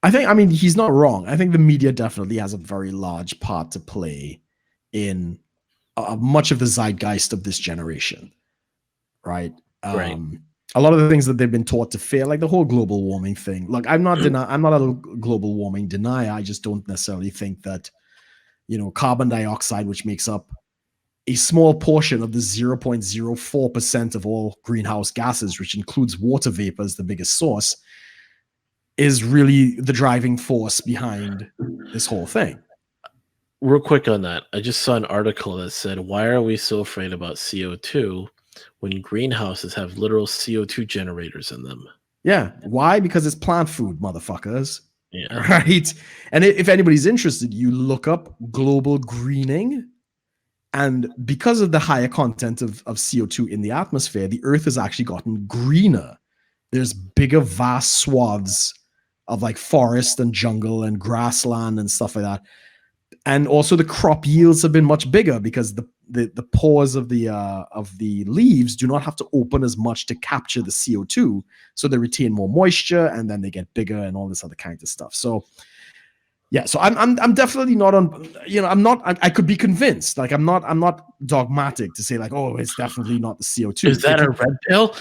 I mean, he's not wrong. I think the media definitely has a very large part to play in much of the zeitgeist of this generation, right? Right. A lot of the things that they've been taught to fear, like the whole global warming thing. Look, I'm not a global warming denier. I just don't necessarily think that, carbon dioxide, which makes up a small portion of the 0.04% of all greenhouse gases, which includes water vapor as the biggest source, is really the driving force behind this whole thing. Real quick on that, I just saw an article that said, why are we so afraid about CO2 when greenhouses have literal CO2 generators in them? Yeah. Why? Because it's plant food, motherfuckers. Yeah. Right. And if anybody's interested, you look up global greening. And because of the higher content of CO2 in the atmosphere, the Earth has actually gotten greener. There's bigger, vast swaths of like forest and jungle and grassland and stuff like that. And also the crop yields have been much bigger because the pores of the leaves do not have to open as much to capture the CO2. So they retain more moisture and then they get bigger and all this other kind of stuff. So yeah, so I'm definitely not on, I'm not, I could be convinced. Like I'm not dogmatic to say like, oh, it's definitely not the CO2. Is that a red pill?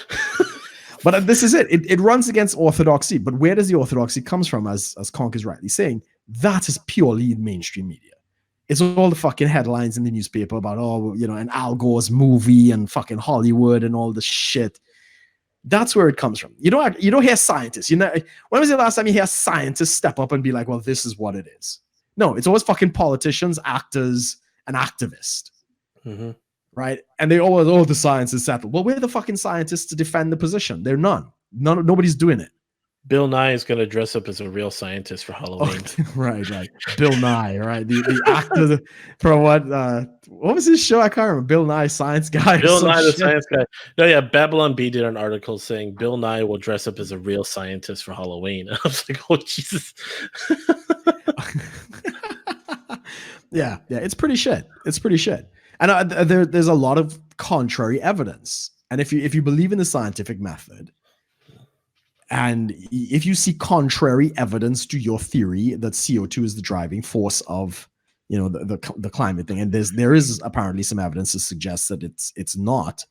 But this is it. It runs against orthodoxy. But where does the orthodoxy comes from? As Conk is rightly saying, that is purely mainstream media. It's all the fucking headlines in the newspaper about, an Al Gore's movie and fucking Hollywood and all this shit. That's where it comes from. You don't hear scientists. When was the last time you hear scientists step up and be like, well, this is what it is? No, it's always fucking politicians, actors, and activists. Mm-hmm. Right? And they always, the science is settled. Well, we're the fucking scientists to defend the position. They're none. Nobody's doing it. Bill Nye is going to dress up as a real scientist for Halloween. Oh, right. Bill Nye, right? The actor from what was his show? I can't remember. Bill Nye, Science Guy. Bill Nye, the Science Guy. No, yeah, Babylon Bee did an article saying Bill Nye will dress up as a real scientist for Halloween. I was like, oh, Jesus. Yeah, it's pretty shit. And there's a lot of contrary evidence. And if you believe in the scientific method, and if you see contrary evidence to your theory that CO2 is the driving force of, the climate thing, and there is apparently some evidence to suggest that it's not,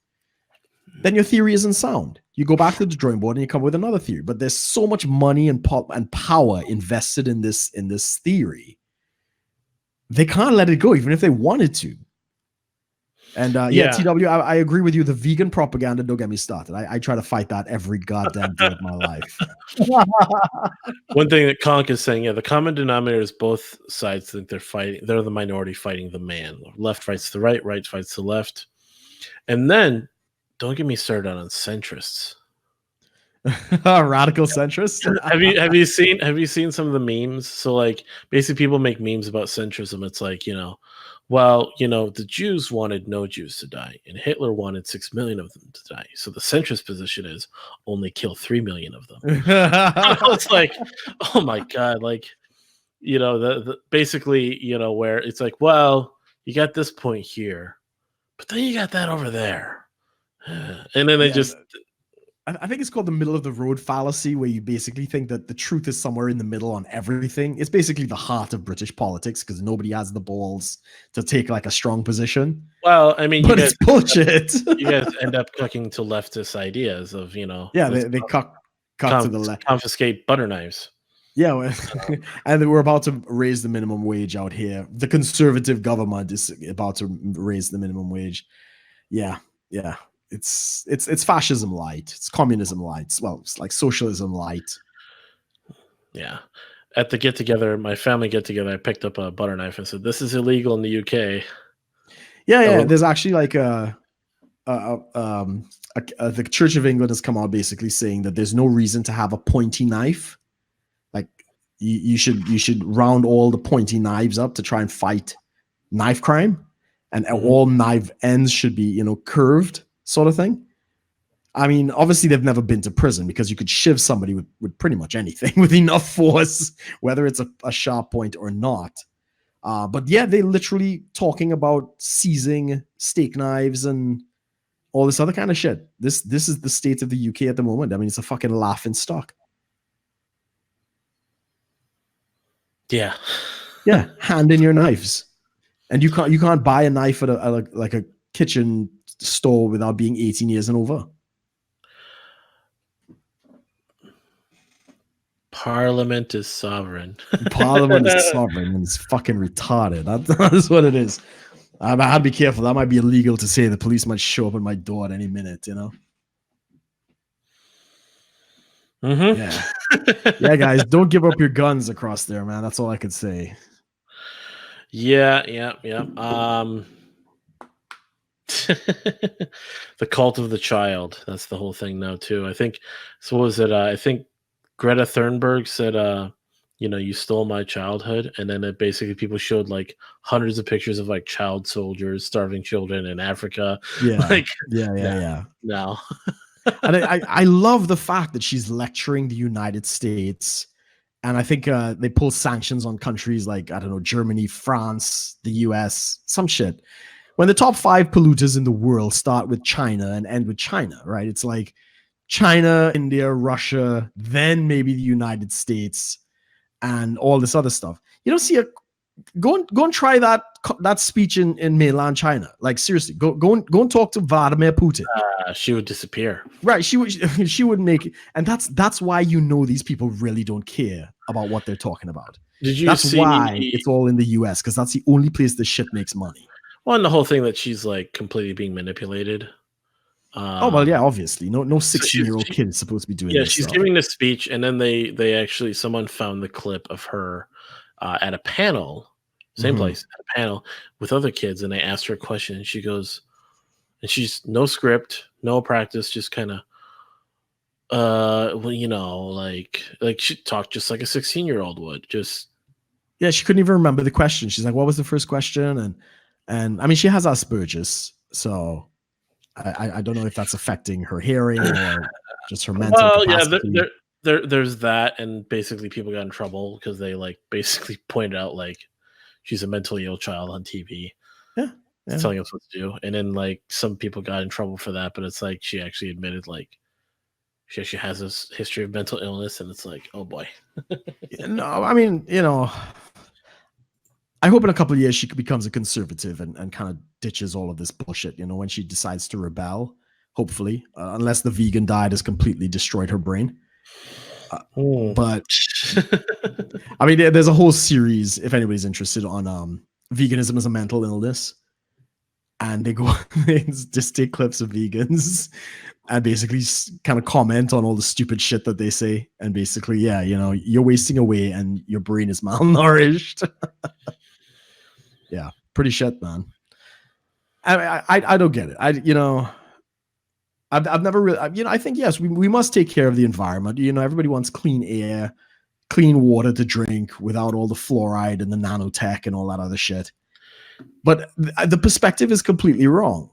then your theory isn't sound. You go back to the drawing board and you come with another theory. But there's so much money and power invested in this theory, they can't let it go, even if they wanted to. And TW, I agree with you. The vegan propaganda, don't get me started. I try to fight that every goddamn day of my life. One thing that Conk is saying, the common denominator is both sides think they're fighting. They're the minority fighting the man. Left fights the right, right fights the left. And then, don't get me started on centrists. Radical centrists. Have you seen some of the memes? So like basically people make memes about centrism. It's like, the Jews wanted no Jews to die and Hitler wanted 6 million of them to die. So the centrist position is only kill 3 million of them. It's like, oh my God. Like, basically, where it's like, well, you got this point here, but then you got that over there. And then they I think it's called the middle of the road fallacy, where you basically think that the truth is somewhere in the middle on everything. It's basically the heart of British politics because nobody has the balls to take like a strong position. Well, I mean, but it's bullshit. You guys end up clicking to leftist ideas of, Yeah, they cut to the left. Confiscate butter knives. Yeah, and we're about to raise the minimum wage out here. The conservative government is about to raise the minimum wage. Yeah. It's fascism light. It's communism light. Well, it's like socialism light. Yeah. At the my family get together, I picked up a butter knife and said, "This is illegal in the UK." Yeah. There's actually like the Church of England has come out basically saying that there's no reason to have a pointy knife. Like you should round all the pointy knives up to try and fight knife crime, and all knife ends should be curved. Sort of thing. I mean, obviously they've never been to prison because you could shiv somebody with pretty much anything with enough force, whether it's a sharp point or not. But yeah, they're literally talking about seizing steak knives and all this other kind of shit. This is the state of the UK at the moment. I mean, it's a fucking laughing stock. Yeah. Yeah, hand in your knives, and you can't buy a knife at a kitchen store without being 18 years and over. Parliament is sovereign. Parliament is sovereign, and it's fucking retarded. That is what it is. I had to be careful. That might be illegal to say. The police might show up at my door at any minute, you know? Mm-hmm. Yeah. Yeah, guys, don't give up your guns across there, man. That's all I could say. Yeah. The cult of the child. That's the whole thing now, too. I think, so what was it? I think Greta Thunberg said, you stole my childhood. And then it basically people showed like hundreds of pictures of like child soldiers, starving children in Africa. Yeah. Like, yeah. No. And I love the fact that she's lecturing the United States. And I think they pull sanctions on countries like, I don't know, Germany, France, the US, some shit. When the top 5 polluters in the world start with China and end with China, right? It's like China, India, Russia, then maybe the United States, and all this other stuff. You don't see go and try that speech in mainland China. Like, seriously, go and talk to Vladimir Putin. She would disappear. Right, she would make it, and that's why these people really don't care about what they're talking about. That's why it's all in the US, because that's the only place this shit makes money. Well, and the whole thing that she's like completely being manipulated. Well, yeah, obviously, no 16-year-old kid is supposed to be doing. Yeah, she's giving this speech, and then they actually someone found the clip of her at a panel, same place, at a panel with other kids, and they asked her a question, and she goes, and she's no script, no practice, just kind of, like she talked just like a 16-year-old would. Just, yeah, she couldn't even remember the question. She's like, "What was the first question?" And I mean, she has Asperger's, so I don't know if that's affecting her hearing or just her mental capacity. Yeah, there's that, and basically people got in trouble because they like basically pointed out like she's a mentally ill child on TV. Yeah. Telling us what to do, and then like some people got in trouble for that, but it's like she actually admitted like she actually has this history of mental illness, and it's like, oh boy. No, I mean, I hope in a couple of years she becomes a conservative and kind of ditches all of this bullshit, when she decides to rebel, hopefully, unless the vegan diet has completely destroyed her brain. But I mean, there's a whole series, if anybody's interested, on veganism as a mental illness. And they just take clips of vegans and basically kind of comment on all the stupid shit that they say. And basically, yeah, you're wasting away and your brain is malnourished. Yeah, pretty shit, man. I don't get it. I've never really, I think, yes, we must take care of the environment. Everybody wants clean air, clean water to drink without all the fluoride and the nanotech and all that other shit. But the perspective is completely wrong.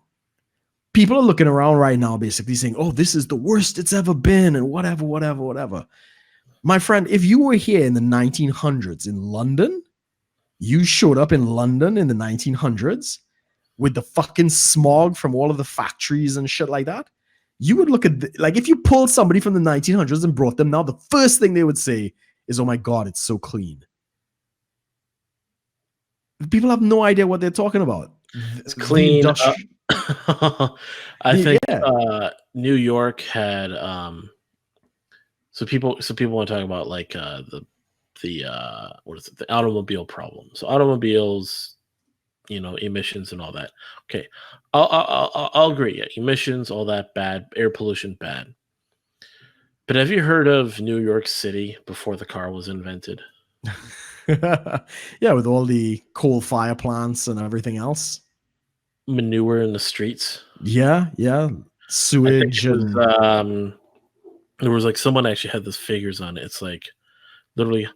People are looking around right now basically saying, oh, this is the worst it's ever been and whatever. My friend, if you were here in the 1900s in London, you showed up in London in the 1900s with the fucking smog from all of the factories and shit like that, you would look at, like, if you pulled somebody from the 1900s and brought them now, the first thing they would say is, oh my God, it's so clean. People have no idea what they're talking about. It's clean. I think New York had so people want to talk about like the what is it, the automobile problem. So automobiles, emissions and all that. Okay, I'll agree. Yeah, emissions, all that bad, air pollution bad. But have you heard of New York City before the car was invented? Yeah, with all the coal fire plants and everything else. Manure in the streets. Yeah. Sewage. There was like someone actually had this figures on it. It's like literally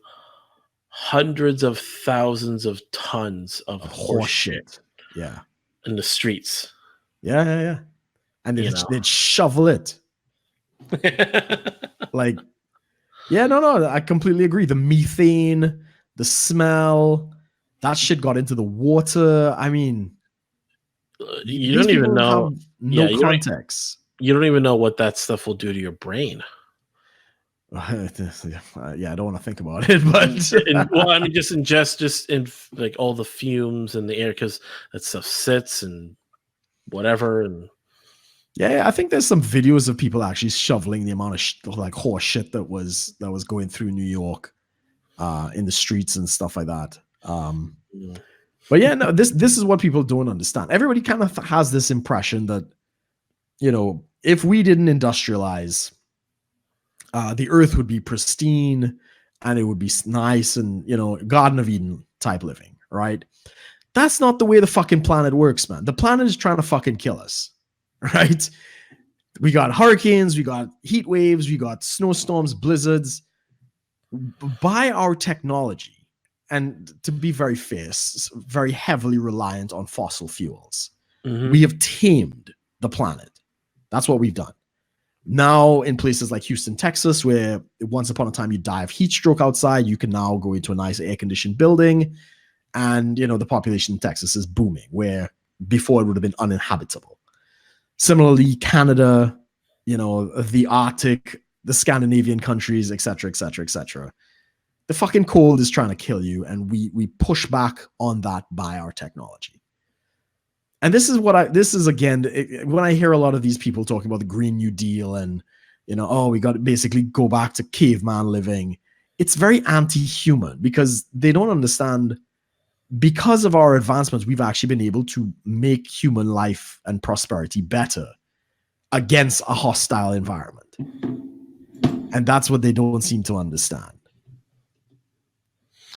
hundreds of thousands of tons of horse shit. Yeah. In the streets. Yeah. And they'd shovel it. Like, yeah, no, I completely agree. The methane, the smell, that shit got into the water. I mean, you don't even know. No context. You don't even know what that stuff will do to your brain. Yeah, I don't want to think about it, but Well, I mean, just ingest just in like all the fumes in the air because that stuff sits and whatever. And yeah, I think there's some videos of people actually shoveling the amount of like horse shit that was going through New York in the streets and stuff like that. But yeah, no, this is what people don't understand. Everybody kind of has this impression that, you know, if we didn't industrialize, the earth would be pristine and it would be nice and, you know, Garden of Eden type living, right? That's not the way the fucking planet works, man. The planet is trying to fucking kill us, right? We got hurricanes, we got heat waves, we got snowstorms, blizzards. By our technology, and to be very fierce, very heavily reliant on fossil fuels, we have tamed the planet. That's what we've done. Now, in places like Houston, Texas, where once upon a time you die of heat stroke outside, you can now go into a nice air-conditioned building, and, you know, the population in Texas is booming, where before it would have been uninhabitable. Similarly, Canada, you know, the Arctic, the Scandinavian countries, etc., etc., etc. The fucking cold is trying to kill you, and we push back on that by our technology. And this is again, when I hear a lot of these people talking about the Green New Deal and, you know, oh, we got to basically go back to caveman living. It's very anti-human because they don't understand, because of our advancements, we've actually been able to make human life and prosperity better against a hostile environment. And that's what they don't seem to understand.